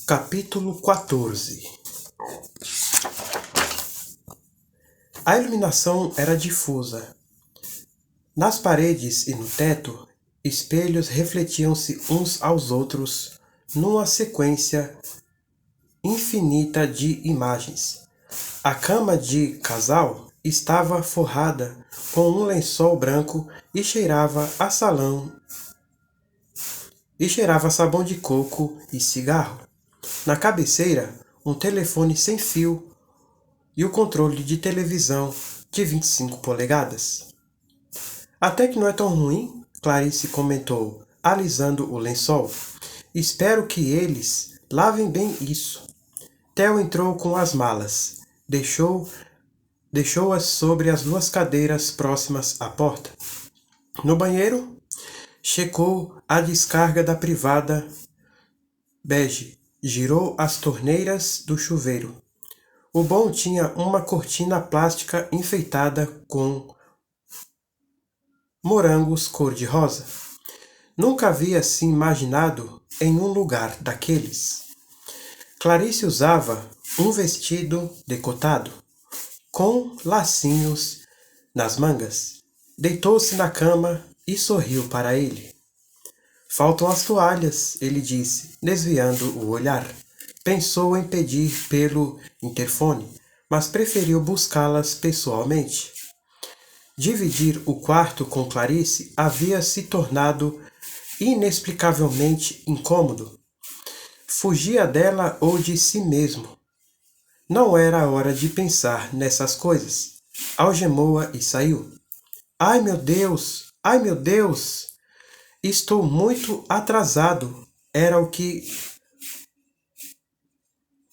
Capítulo 14. A iluminação era difusa. Nas paredes e no teto, espelhos refletiam-se uns aos outros numa sequência infinita de imagens. A cama de casal estava forrada com um lençol branco e cheirava a salão e cheirava a sabão de coco e cigarro. Na cabeceira, um telefone sem fio e o controle de televisão de 25 polegadas. Até que não é tão ruim, Clarice comentou, alisando o lençol. Espero que eles lavem bem isso. Theo entrou com as malas. Deixou-as sobre as duas cadeiras próximas à porta. No banheiro, checou a descarga da privada bege. Girou as torneiras do chuveiro. O bom tinha uma cortina plástica enfeitada com morangos cor-de-rosa. Nunca havia se imaginado em um lugar daqueles. Clarice usava um vestido decotado, com lacinhos nas mangas. Deitou-se na cama e sorriu para ele. Faltam as toalhas, ele disse, desviando o olhar. Pensou em pedir pelo interfone, mas preferiu buscá-las pessoalmente. Dividir o quarto com Clarice havia se tornado inexplicavelmente incômodo. Fugia dela ou de si mesmo. Não era a hora de pensar nessas coisas. Algemou-a e saiu. Ai, meu Deus! Ai, meu Deus! Estou muito atrasado, era o que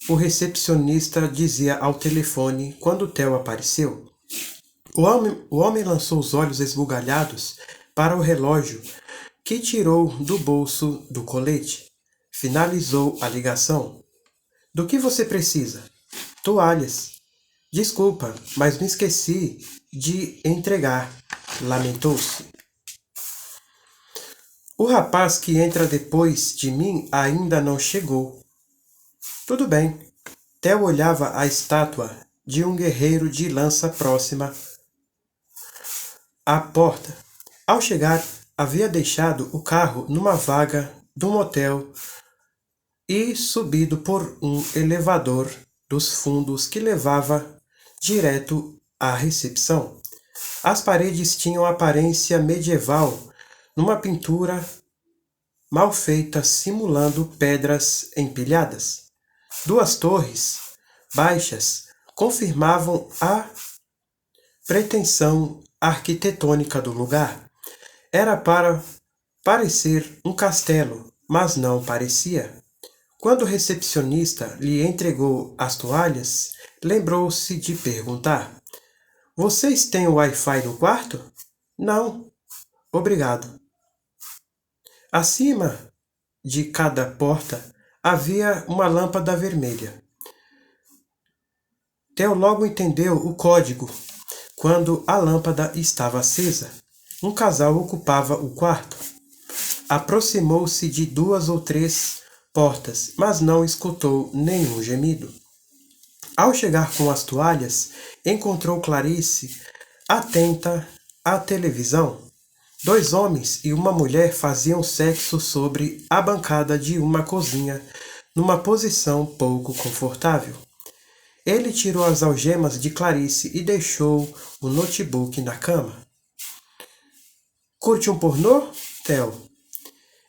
o recepcionista dizia ao telefone quando Theo apareceu. O homem lançou os olhos esbugalhados para o relógio que tirou do bolso do colete. Finalizou a ligação. Do que você precisa? Toalhas. Desculpa, mas me esqueci de entregar. Lamentou-se. O rapaz que entra depois de mim ainda não chegou. Tudo bem. Theo olhava a estátua de um guerreiro de lança próxima à porta. Ao chegar, havia deixado o carro numa vaga do motel e subido por um elevador dos fundos que levava direto à recepção. As paredes tinham aparência medieval, numa pintura mal feita simulando pedras empilhadas. Duas torres baixas confirmavam a pretensão arquitetônica do lugar. Era para parecer um castelo, mas não parecia. Quando o recepcionista lhe entregou as toalhas, lembrou-se de perguntar: Vocês têm o Wi-Fi no quarto? Não. Obrigado. Acima de cada porta havia uma lâmpada vermelha. Theo logo entendeu o código. Quando a lâmpada estava acesa, um casal ocupava o quarto. Aproximou-se de 2 ou 3 portas, mas não escutou nenhum gemido. Ao chegar com as toalhas, encontrou Clarice atenta à televisão. 2 homens e uma mulher faziam sexo sobre a bancada de uma cozinha, numa posição pouco confortável. Ele tirou as algemas de Clarice e deixou o notebook na cama. Curte um pornô, Theo?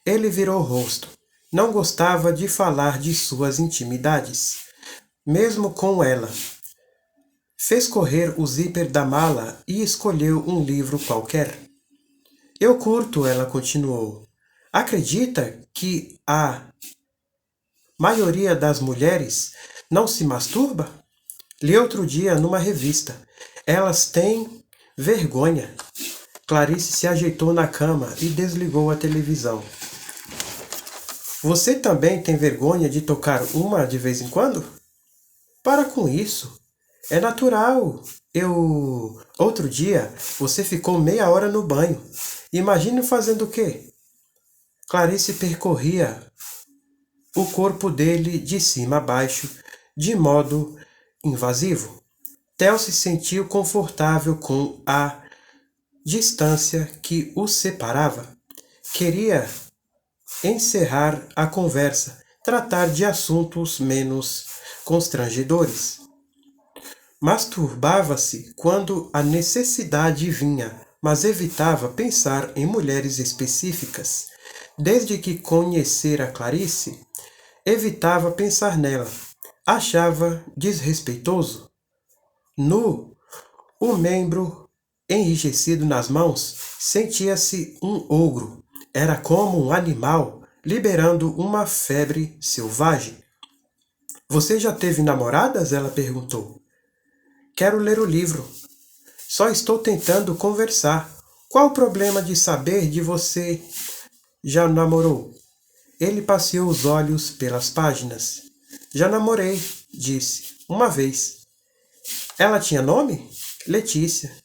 Ele virou o rosto. Não gostava de falar de suas intimidades, mesmo com ela. Fez correr o zíper da mala e escolheu um livro qualquer. Eu curto, ela continuou. Acredita que a maioria das mulheres não se masturba? Li outro dia numa revista. Elas têm vergonha. Clarice se ajeitou na cama e desligou a televisão. Você também tem vergonha de tocar uma de vez em quando? Para com isso. É natural. Outro dia, você ficou meia hora no banho. Imagine fazendo o quê? Clarice percorria o corpo dele de cima a baixo, de modo invasivo. Theo se sentiu confortável com a distância que os separava. Queria encerrar a conversa, tratar de assuntos menos constrangedores. Masturbava-se quando a necessidade vinha, mas evitava pensar em mulheres específicas. Desde que conhecera Clarice, evitava pensar nela. Achava desrespeitoso. Nu, o membro enrijecido nas mãos, sentia-se um ogro. Era como um animal liberando uma febre selvagem. Você já teve namoradas? Ela perguntou. Quero ler o livro. Só estou tentando conversar. Qual o problema de saber de você já namorou? Ele passeou os olhos pelas páginas. Já namorei, disse, uma vez. Ela tinha nome? Letícia.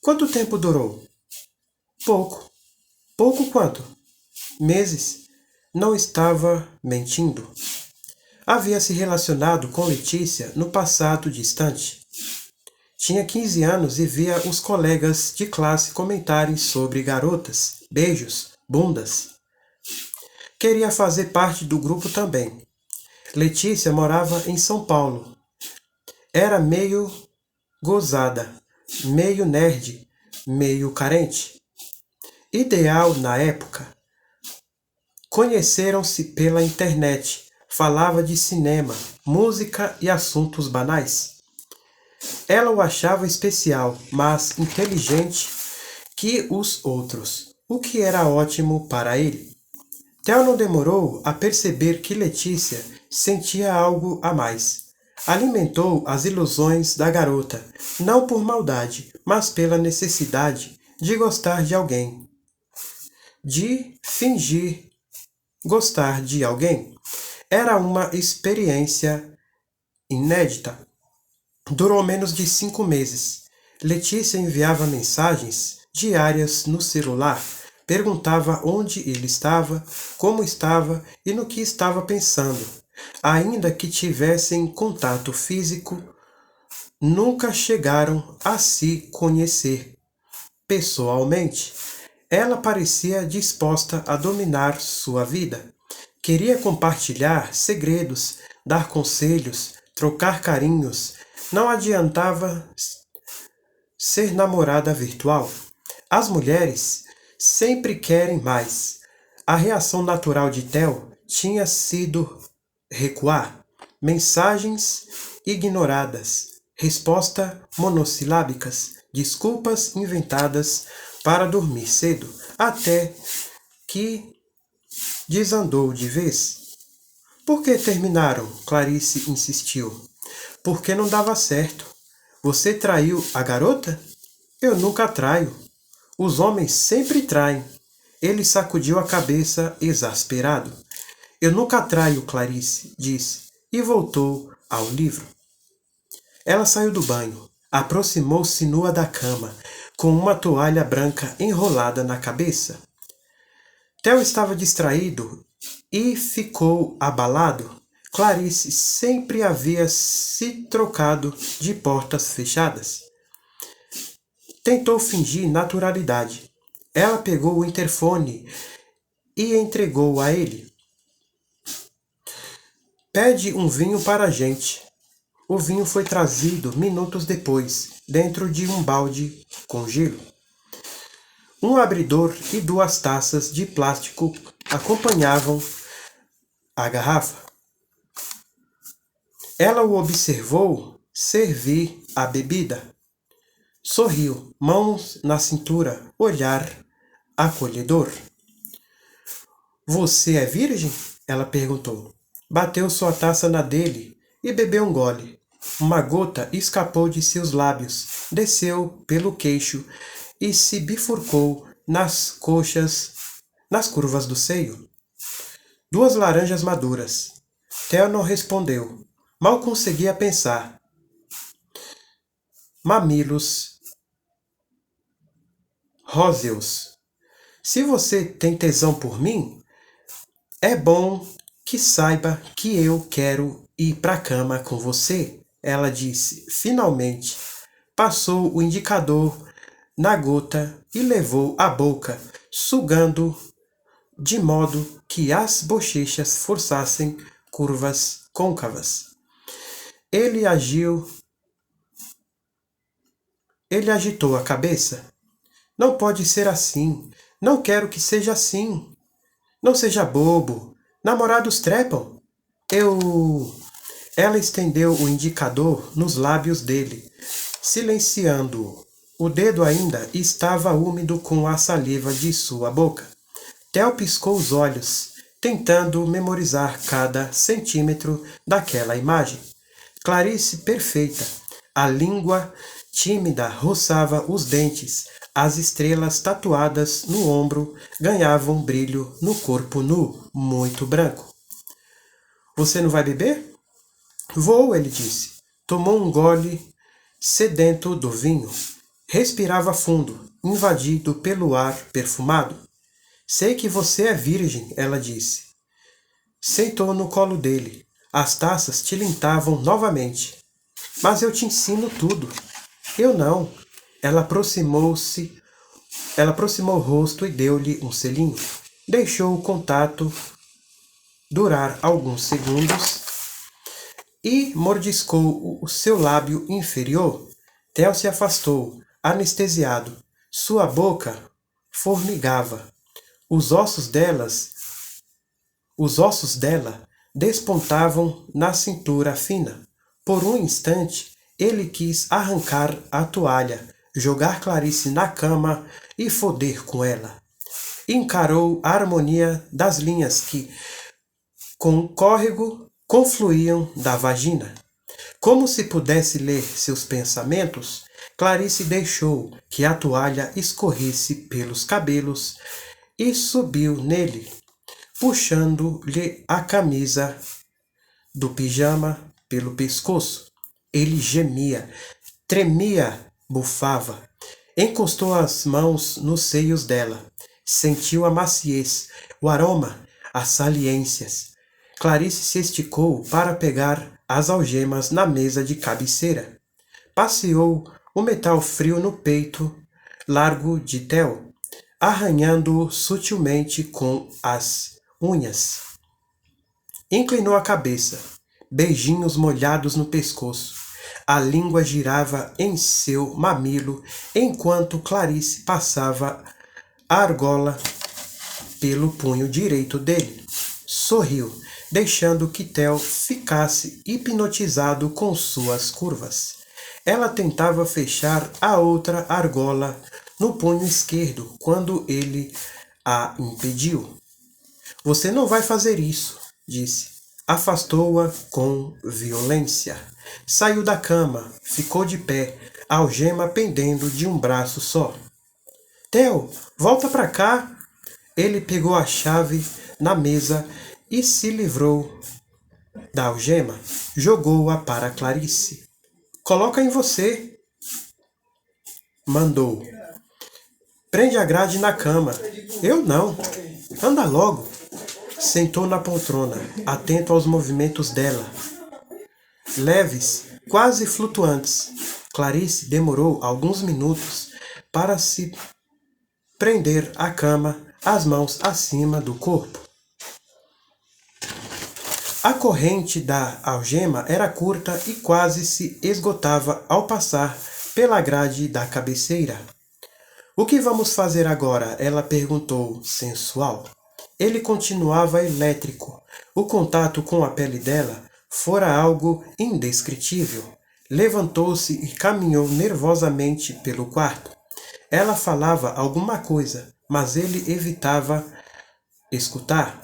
Quanto tempo durou? Pouco. Pouco quanto? Meses. Não estava mentindo. Havia se relacionado com Letícia no passado distante. Tinha 15 anos e via os colegas de classe comentarem sobre garotas, beijos, bundas. Queria fazer parte do grupo também. Letícia morava em São Paulo. Era meio gozada, meio nerd, meio carente. Ideal na época. Conheceram-se pela internet. Falava de cinema, música e assuntos banais. Ela o achava especial, mas inteligente que os outros, o que era ótimo para ele. Theo não demorou a perceber que Letícia sentia algo a mais. Alimentou as ilusões da garota, não por maldade, mas pela necessidade de gostar de alguém. De fingir gostar de alguém. Era uma experiência inédita. Durou menos de 5 meses. Letícia enviava mensagens diárias no celular, perguntava onde ele estava, como estava e no que estava pensando. Ainda que tivessem contato físico, nunca chegaram a se conhecer pessoalmente. Ela parecia disposta a dominar sua vida. Queria compartilhar segredos, dar conselhos, trocar carinhos. Não adiantava ser namorada virtual. As mulheres sempre querem mais. A reação natural de Theo tinha sido recuar. Mensagens ignoradas. Resposta monossilábicas. Desculpas inventadas para dormir cedo. Até que desandou de vez. Por que terminaram? Clarice insistiu. Porque não dava certo. Você traiu a garota? Eu nunca traio. Os homens sempre traem. Ele sacudiu a cabeça exasperado. Eu nunca traio, Clarice, disse, e voltou ao livro. Ela saiu do banho, aproximou-se nua da cama, com uma toalha branca enrolada na cabeça. Theo estava distraído e ficou abalado. Clarice sempre havia se trocado de portas fechadas. Tentou fingir naturalidade. Ela pegou o interfone e entregou a ele. Pede um vinho para a gente. O vinho foi trazido minutos depois, dentro de um balde com gelo. Um abridor e 2 taças de plástico acompanhavam a garrafa. Ela o observou servir a bebida. Sorriu, mãos na cintura, olhar acolhedor. Você é virgem? Ela perguntou. Bateu sua taça na dele e bebeu um gole. Uma gota escapou de seus lábios, desceu pelo queixo e se bifurcou nas coxas, nas curvas do seio. 2 laranjas maduras. Theo não respondeu. Mal conseguia pensar. Mamilos róseos. Se você tem tesão por mim, é bom Que saiba que eu quero ir pra cama com você, ela disse. Finalmente, passou o indicador na gota e levou à boca, sugando de modo que as bochechas forçassem curvas côncavas. Ele agitou a cabeça. Não pode ser assim. Não quero que seja assim. Não seja bobo. Namorados trepam. Ela estendeu o indicador nos lábios dele, silenciando-o. O dedo ainda estava úmido com a saliva de sua boca. Theo piscou os olhos, tentando memorizar cada centímetro daquela imagem. Clarice perfeita. A língua tímida roçava os dentes. As estrelas tatuadas no ombro ganhavam brilho no corpo nu, muito branco. Você não vai beber? Vou, ele disse. Tomou um gole sedento do vinho. Respirava fundo, invadido pelo ar perfumado. Sei que você é virgem, ela disse. Sentou no colo dele. As taças tilintavam novamente. Mas eu te ensino tudo. Eu não. Ela aproximou o rosto e deu-lhe um selinho. Deixou o contato durar alguns segundos e mordiscou o seu lábio inferior. Theo se afastou, anestesiado. Sua boca formigava. Os ossos dela despontavam na cintura fina. Por um instante, ele quis arrancar a toalha, jogar Clarice na cama e foder com ela. Encarou a harmonia das linhas que, com córrego, confluíam da vagina. Como se pudesse ler seus pensamentos, Clarice deixou que a toalha escorresse pelos cabelos e subiu nele, puxando-lhe a camisa do pijama pelo pescoço. Ele gemia, tremia, bufava. Encostou as mãos nos seios dela. Sentiu a maciez, o aroma, as saliências. Clarice se esticou para pegar as algemas na mesa de cabeceira. Passeou o metal frio no peito largo de Theo, arranhando-o sutilmente com as unhas. Inclinou a cabeça, beijinhos molhados no pescoço. A língua girava em seu mamilo enquanto Clarice passava a argola pelo punho direito dele. Sorriu, deixando que Theo ficasse hipnotizado com suas curvas. Ela tentava fechar a outra argola no punho esquerdo quando ele a impediu. Você não vai fazer isso, disse. Afastou-a com violência. Saiu da cama, ficou de pé, a algema pendendo de um braço só. Theo, volta para cá. Ele pegou a chave na mesa e se livrou da algema. Jogou-a para Clarice. Coloca em você, mandou. Prende a grade na cama. Eu não. Anda logo. Sentou na poltrona, atento aos movimentos dela. Leves, quase flutuantes. Clarice demorou alguns minutos para se prender à cama, as mãos acima do corpo. A corrente da algema era curta e quase se esgotava ao passar pela grade da cabeceira. O que vamos fazer agora? Ela perguntou, sensual. Ele continuava elétrico. O contato com a pele dela fora algo indescritível. Levantou-se e caminhou nervosamente pelo quarto. Ela falava alguma coisa, mas ele evitava escutar.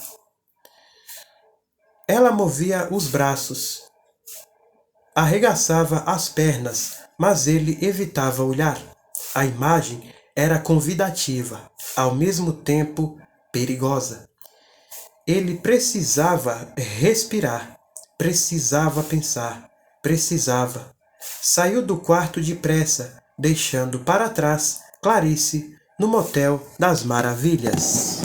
Ela movia os braços, arregaçava as pernas, mas ele evitava olhar. A imagem era convidativa, ao mesmo tempo perigosa. Ele precisava respirar, precisava pensar, precisava. Saiu do quarto depressa, deixando para trás Clarice no Motel das Maravilhas.